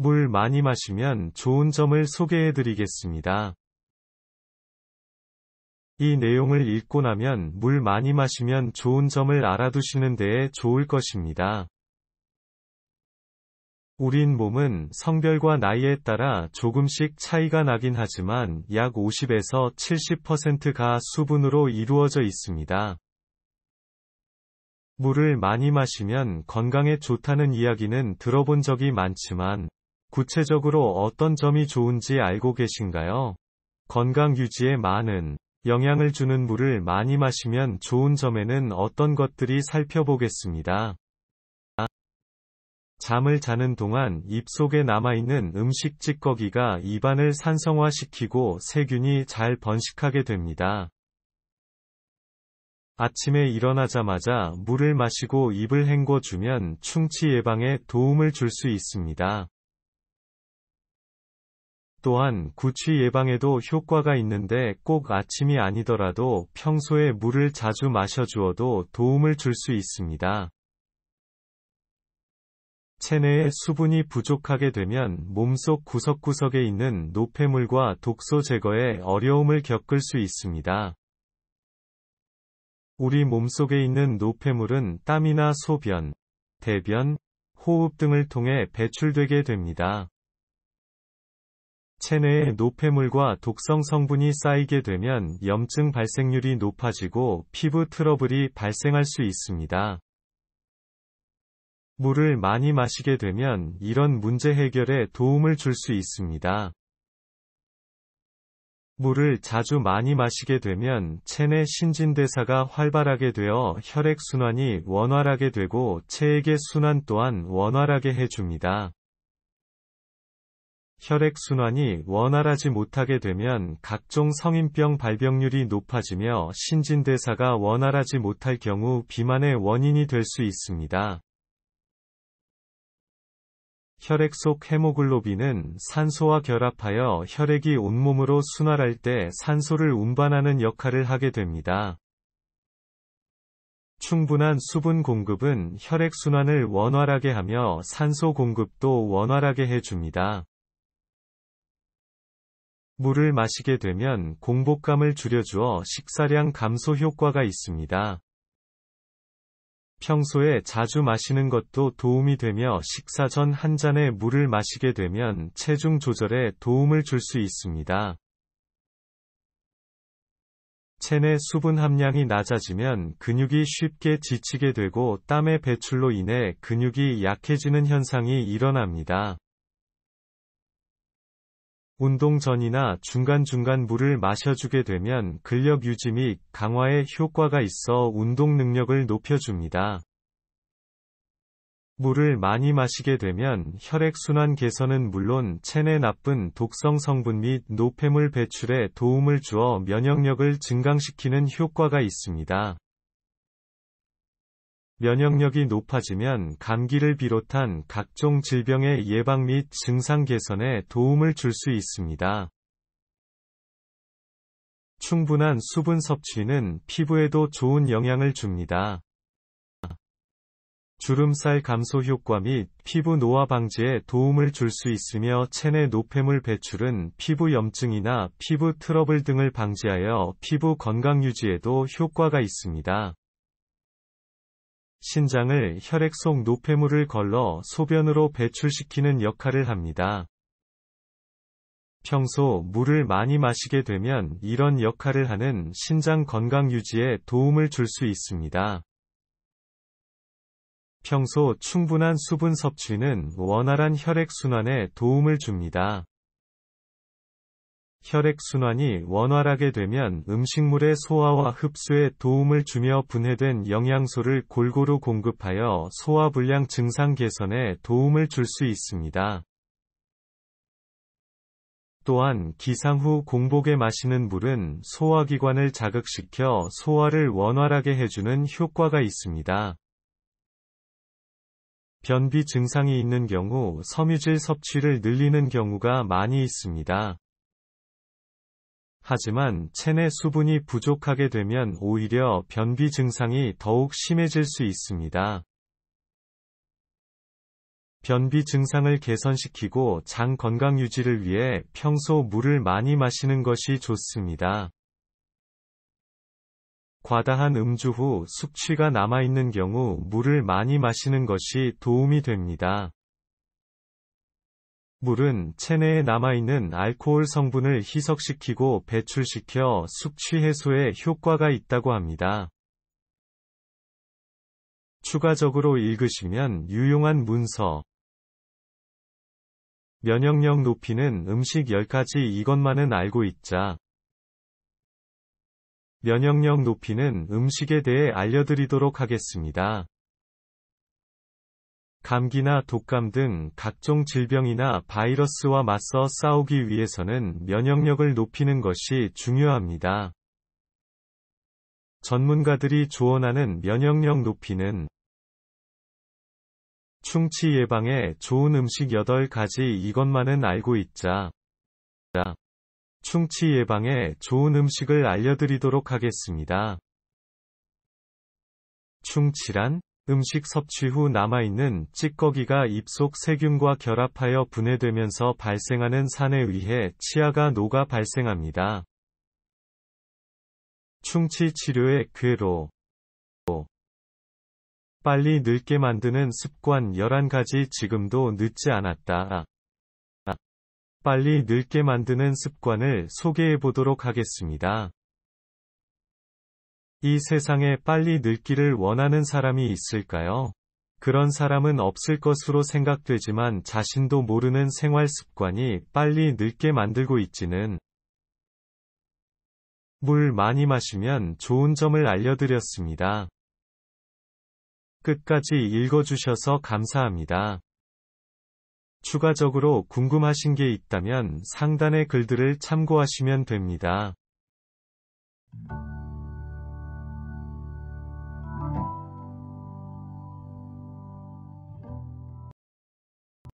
물 많이 마시면 좋은 점을 소개해 드리겠습니다. 이 내용을 읽고 나면 물 많이 마시면 좋은 점을 알아두시는 데에 좋을 것입니다. 우린 몸은 성별과 나이에 따라 조금씩 차이가 나긴 하지만 약 50에서 70%가 수분으로 이루어져 있습니다. 물을 많이 마시면 건강에 좋다는 이야기는 들어본 적이 많지만 구체적으로 어떤 점이 좋은지 알고 계신가요? 건강 유지에 많은 영향을 주는 물을 많이 마시면 좋은 점에는 어떤 것들이 살펴보겠습니다. 잠을 자는 동안 입속에 남아있는 음식 찌꺼기가 입안을 산성화시키고 세균이 잘 번식하게 됩니다. 아침에 일어나자마자 물을 마시고 입을 헹궈주면 충치 예방에 도움을 줄 수 있습니다. 또한 구취 예방에도 효과가 있는데 꼭 아침이 아니더라도 평소에 물을 자주 마셔주어도 도움을 줄 수 있습니다. 체내에 수분이 부족하게 되면 몸속 구석구석에 있는 노폐물과 독소 제거에 어려움을 겪을 수 있습니다. 우리 몸속에 있는 노폐물은 땀이나 소변, 대변, 호흡 등을 통해 배출되게 됩니다. 체내에 노폐물과 독성 성분이 쌓이게 되면 염증 발생률이 높아지고 피부 트러블이 발생할 수 있습니다. 물을 많이 마시게 되면 이런 문제 해결에 도움을 줄 수 있습니다. 물을 자주 많이 마시게 되면 체내 신진대사가 활발하게 되어 혈액순환이 원활하게 되고 체액의 순환 또한 원활하게 해줍니다. 혈액순환이 원활하지 못하게 되면 각종 성인병 발병률이 높아지며 신진대사가 원활하지 못할 경우 비만의 원인이 될 수 있습니다. 혈액 속 헤모글로빈은 산소와 결합하여 혈액이 온몸으로 순환할 때 산소를 운반하는 역할을 하게 됩니다. 충분한 수분 공급은 혈액순환을 원활하게 하며 산소 공급도 원활하게 해줍니다. 물을 마시게 되면 공복감을 줄여주어 식사량 감소 효과가 있습니다. 평소에 자주 마시는 것도 도움이 되며 식사 전 한 잔의 물을 마시게 되면 체중 조절에 도움을 줄 수 있습니다. 체내 수분 함량이 낮아지면 근육이 쉽게 지치게 되고 땀의 배출로 인해 근육이 약해지는 현상이 일어납니다. 운동 전이나 중간중간 물을 마셔주게 되면 근력 유지 및 강화에 효과가 있어 운동 능력을 높여줍니다. 물을 많이 마시게 되면 혈액순환 개선은 물론 체내 나쁜 독성 성분 및 노폐물 배출에 도움을 주어 면역력을 증강시키는 효과가 있습니다. 면역력이 높아지면 감기를 비롯한 각종 질병의 예방 및 증상 개선에 도움을 줄 수 있습니다. 충분한 수분 섭취는 피부에도 좋은 영향을 줍니다. 주름살 감소 효과 및 피부 노화 방지에 도움을 줄 수 있으며 체내 노폐물 배출은 피부 염증이나 피부 트러블 등을 방지하여 피부 건강 유지에도 효과가 있습니다. 신장을 혈액 속 노폐물을 걸러 소변으로 배출시키는 역할을 합니다. 평소 물을 많이 마시게 되면 이런 역할을 하는 신장 건강 유지에 도움을 줄 수 있습니다. 평소 충분한 수분 섭취는 원활한 혈액순환에 도움을 줍니다. 혈액순환이 원활하게 되면 음식물의 소화와 흡수에 도움을 주며 분해된 영양소를 골고루 공급하여 소화불량 증상 개선에 도움을 줄 수 있습니다. 또한 기상 후 공복에 마시는 물은 소화기관을 자극시켜 소화를 원활하게 해주는 효과가 있습니다. 변비 증상이 있는 경우 섬유질 섭취를 늘리는 경우가 많이 있습니다. 하지만 체내 수분이 부족하게 되면 오히려 변비 증상이 더욱 심해질 수 있습니다. 변비 증상을 개선시키고 장 건강 유지를 위해 평소 물을 많이 마시는 것이 좋습니다. 과다한 음주 후 숙취가 남아있는 경우 물을 많이 마시는 것이 도움이 됩니다. 물은 체내에 남아있는 알코올 성분을 희석시키고 배출시켜 숙취 해소에 효과가 있다고 합니다. 추가적으로 읽으시면 유용한 문서. 면역력 높이는 음식 10가지 이것만은 알고 있자. 면역력 높이는 음식에 대해 알려드리도록 하겠습니다. 감기나 독감 등 각종 질병이나 바이러스와 맞서 싸우기 위해서는 면역력을 높이는 것이 중요합니다. 전문가들이 조언하는 면역력 높이는 충치 예방에 좋은 음식 8가지 이것만은 알고 있자. 충치 예방에 좋은 음식을 알려드리도록 하겠습니다. 충치란 음식 섭취 후 남아있는 찌꺼기가 입속 세균과 결합하여 분해되면서 발생하는 산에 의해 치아가 녹아 발생합니다. 충치 치료의 궤로. 빨리 늙게 만드는 습관 11가지. 지금도 늦지 않았다. 빨리 늙게 만드는 습관을 소개해 보도록 하겠습니다. 이 세상에 빨리 늙기를 원하는 사람이 있을까요? 그런 사람은 없을 것으로 생각되지만 자신도 모르는 생활 습관이 빨리 늙게 만들고 있지는. 물 많이 마시면 좋은 점을 알려드렸습니다. 끝까지 읽어주셔서 감사합니다. 추가적으로 궁금하신 게 있다면 상단의 글들을 참고하시면 됩니다.